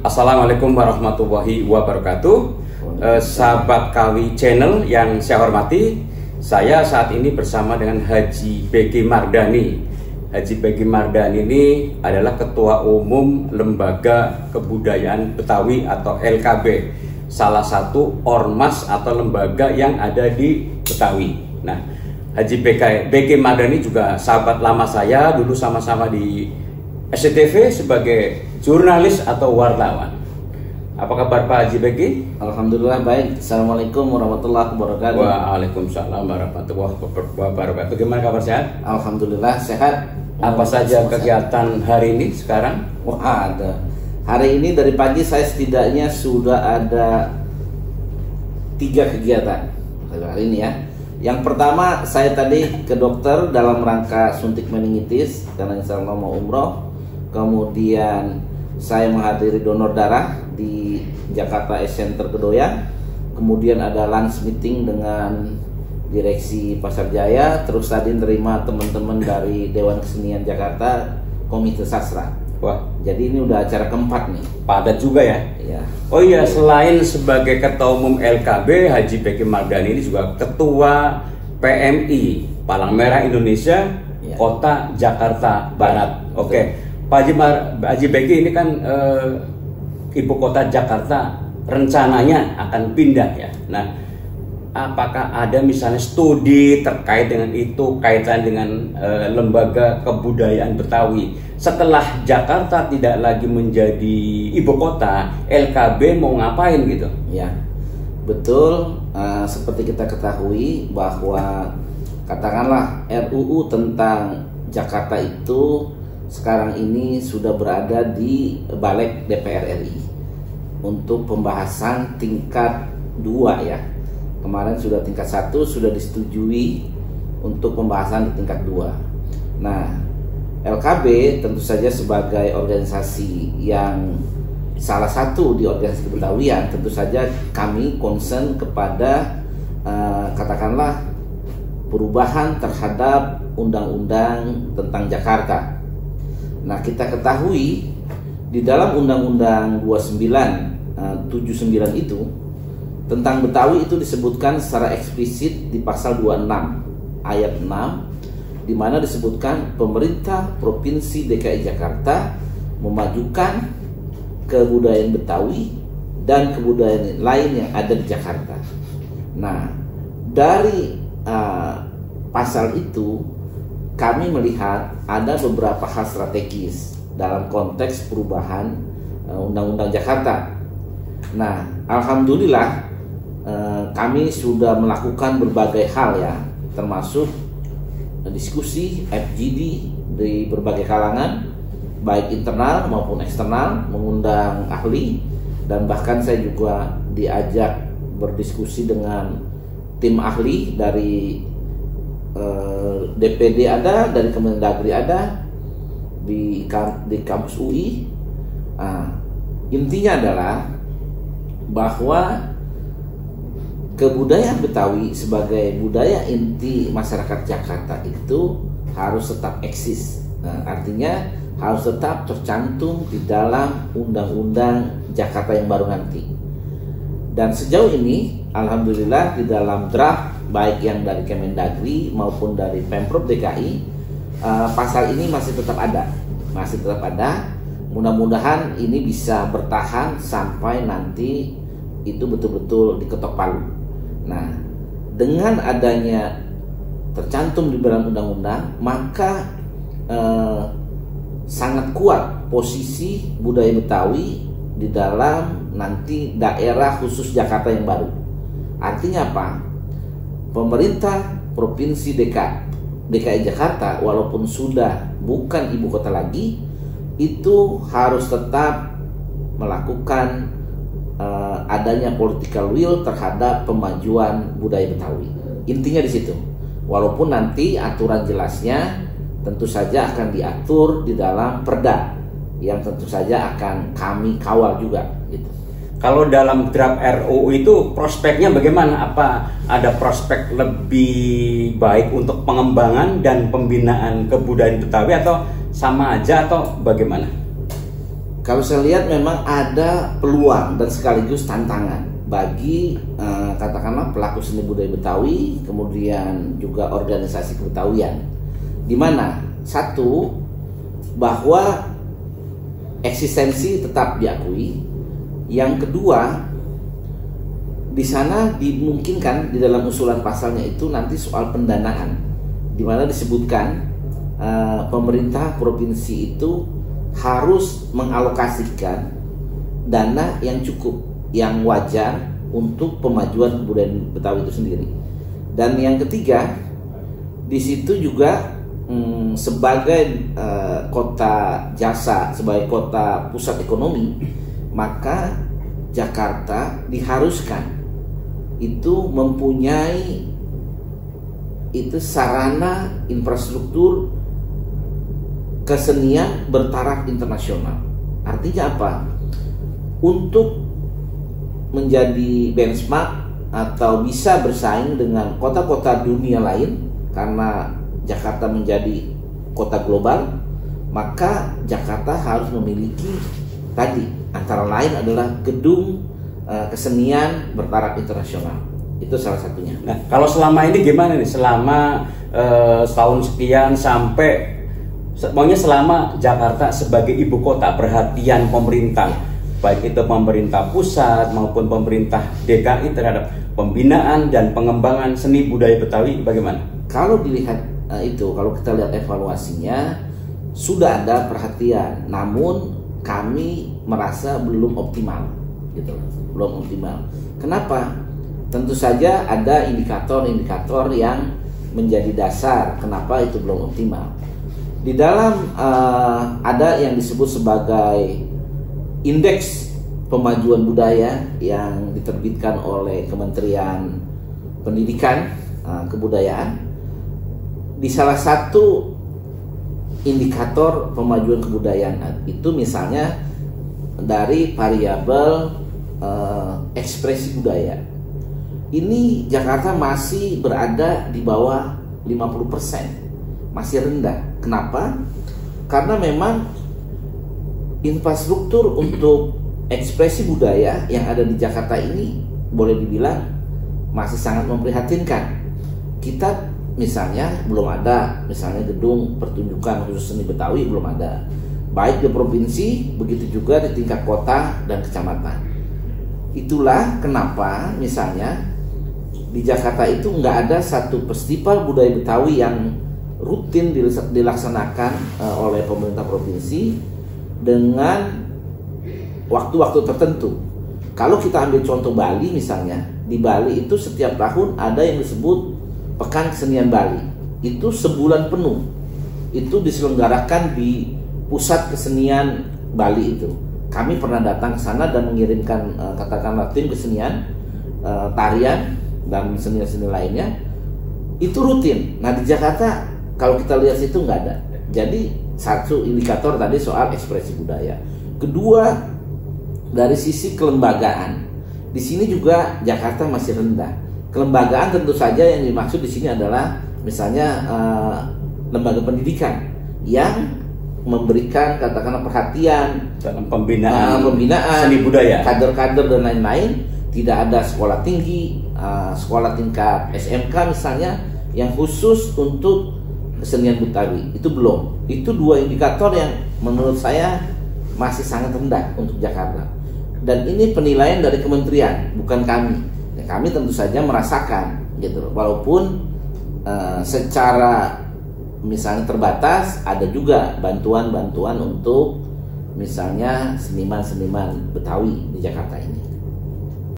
Assalamualaikum warahmatullahi wabarakatuh. Sahabat Kawi Channel yang saya hormati, saya saat ini bersama dengan Haji Begi Mardani. Haji Begi Mardani ini adalah Ketua Umum Lembaga Kebudayaan Betawi atau LKB, salah satu ormas atau lembaga yang ada di Betawi. Nah, Haji Begi Mardani juga sahabat lama saya, dulu sama-sama di SCTV sebagai jurnalis atau wartawan. Apa kabar Pak Haji Begi? Alhamdulillah baik. Assalamualaikum warahmatullahi wabarakatuh. Waalaikumsalam warahmatullahi wabarakatuh. Bagaimana kabar, sehat? Alhamdulillah sehat. Apa saja kegiatan hari ini sekarang? Wah, ada. Hari ini dari pagi saya setidaknya sudah ada 3 kegiatan hari ini ya. Yang pertama, saya tadi ke dokter dalam rangka suntik meningitis karena insya Allah mau umroh. Kemudian saya menghadiri donor darah di Jakarta Center Kedoya. Kemudian ada lunch meeting dengan direksi Pasar Jaya. Terus tadi terima teman-teman dari Dewan Kesenian Jakarta, Komite Sastra. Wah, jadi ini udah acara keempat nih. Padat juga ya? Iya. Oh iya, selain sebagai Ketua Umum LKB, Haji Begi Mardani ini juga Ketua PMI Palang Merah Indonesia, ya. Kota Jakarta Barat. Oke. Pak Haji Begi ini kan ibu kota Jakarta rencananya akan pindah ya. Nah, apakah ada misalnya studi terkait dengan itu, kaitan dengan lembaga kebudayaan Betawi? Setelah Jakarta tidak lagi menjadi ibu kota, LKB mau ngapain gitu? Ya, betul. Seperti kita ketahui bahwa katakanlah RUU tentang Jakarta itu sekarang ini sudah berada di Balik DPR RI untuk pembahasan tingkat 2 ya. Kemarin sudah tingkat 1 sudah disetujui untuk pembahasan di tingkat 2. Nah, LKB tentu saja sebagai organisasi yang salah satu di organisasi kebetawian, tentu saja kami concern kepada katakanlah perubahan terhadap undang-undang tentang Jakarta. Nah, kita ketahui di dalam Undang-Undang 79 itu tentang Betawi itu disebutkan secara eksplisit di pasal 26 ayat 6, di mana disebutkan pemerintah Provinsi DKI Jakarta memajukan kebudayaan Betawi dan kebudayaan lain yang ada di Jakarta. Nah, dari pasal itu kami melihat ada beberapa hal strategis dalam konteks perubahan Undang-Undang Jakarta. Nah, alhamdulillah kami sudah melakukan berbagai hal ya, termasuk diskusi FGD di berbagai kalangan, baik internal maupun eksternal, mengundang ahli, dan bahkan saya juga diajak berdiskusi dengan tim ahli dari DPD ada, dari Kemendagri ada, di kampus UI. Intinya adalah bahwa kebudayaan Betawi sebagai budaya inti masyarakat Jakarta itu harus tetap eksis. Artinya harus tetap tercantum di dalam Undang-Undang Jakarta yang baru nanti. Dan sejauh ini alhamdulillah di dalam draft baik yang dari Kemendagri maupun dari Pemprov DKI, pasal ini masih tetap ada. Mudah-mudahan ini bisa bertahan sampai nanti itu betul-betul diketok palu. Nah, dengan adanya tercantum di dalam undang-undang, maka sangat kuat posisi budaya Betawi di dalam nanti daerah khusus Jakarta yang baru. Artinya apa? Pemerintah Provinsi DKI Jakarta walaupun sudah bukan ibu kota lagi, itu harus tetap melakukan adanya political will terhadap pemajuan budaya Betawi. Intinya di situ. Walaupun nanti aturan jelasnya tentu saja akan diatur di dalam perda yang tentu saja akan kami kawal juga gitu. Kalau dalam draft RUU itu prospeknya bagaimana? Apa ada prospek lebih baik untuk pengembangan dan pembinaan kebudayaan Betawi atau sama aja atau bagaimana? Kalau saya lihat memang ada peluang dan sekaligus tantangan bagi katakanlah pelaku seni budaya Betawi, kemudian juga organisasi kebetawian. Di mana satu, bahwa eksistensi tetap diakui. Yang kedua, di sana dimungkinkan di dalam usulan pasalnya itu nanti soal pendanaan, di mana disebutkan pemerintah provinsi itu harus mengalokasikan dana yang cukup, yang wajar untuk pemajuan kebudayaan Betawi itu sendiri. Dan yang ketiga, di situ juga sebagai kota jasa, sebagai kota pusat ekonomi, maka Jakarta diharuskan itu mempunyai itu sarana infrastruktur kesenian bertaraf internasional. Artinya apa? Untuk menjadi benchmark atau bisa bersaing dengan kota-kota dunia lain, karena Jakarta menjadi kota global, maka Jakarta harus memiliki tadi, antara lain adalah gedung kesenian bertaraf internasional. Itu salah satunya. Nah, kalau selama ini gimana nih? Selama setahun sekian sampai pokoknya selama Jakarta sebagai ibu kota perhatian pemerintah, baik itu pemerintah pusat maupun pemerintah DKI terhadap pembinaan dan pengembangan seni budaya Betawi bagaimana? Kalau dilihat kalau kita lihat evaluasinya sudah ada perhatian, namun kami merasa belum optimal, gitu, belum optimal. Kenapa? Tentu saja ada indikator-indikator yang menjadi dasar kenapa itu belum optimal. Di dalam ada yang disebut sebagai indeks pemajuan budaya yang diterbitkan oleh Kementerian Pendidikan Kebudayaan. Di salah satu indikator pemajuan kebudayaan itu misalnya dari variabel ekspresi budaya. Ini Jakarta masih berada di bawah 50%, masih rendah. Kenapa? Karena memang infrastruktur untuk ekspresi budaya yang ada di Jakarta ini boleh dibilang masih sangat memprihatinkan. Kita misalnya belum ada, misalnya gedung pertunjukan khusus seni Betawi belum ada, baik di provinsi begitu juga di tingkat kota dan kecamatan. Itulah kenapa misalnya di Jakarta itu nggak ada satu festival budaya Betawi yang rutin dilaksanakan oleh pemerintah provinsi dengan waktu-waktu tertentu. Kalau kita ambil contoh Bali misalnya, di Bali itu setiap tahun ada yang disebut Pekan Kesenian Bali. Itu sebulan penuh. Itu diselenggarakan di Pusat Kesenian Bali itu. Kami pernah datang ke sana dan mengirimkan katakanlah tim kesenian, tarian dan seni-seni lainnya. Itu rutin. Nah di Jakarta kalau kita lihat situ nggak ada. Jadi satu indikator tadi soal ekspresi budaya. Kedua, dari sisi kelembagaan, di sini juga Jakarta masih rendah. Kelembagaan tentu saja yang dimaksud di sini adalah misalnya lembaga pendidikan yang memberikan katakanlah perhatian dalam pembinaan seni budaya, kader-kader dan lain-lain. Tidak ada sekolah tinggi, sekolah tingkat SMK misalnya yang khusus untuk kesenian Betawi. Itu belum. Itu dua indikator yang menurut saya masih sangat rendah untuk Jakarta. Dan ini penilaian dari kementerian, bukan kami. Ya, kami tentu saja merasakan, gitu. Walaupun secara misalnya terbatas, ada juga bantuan-bantuan untuk misalnya seniman-seniman Betawi di Jakarta ini.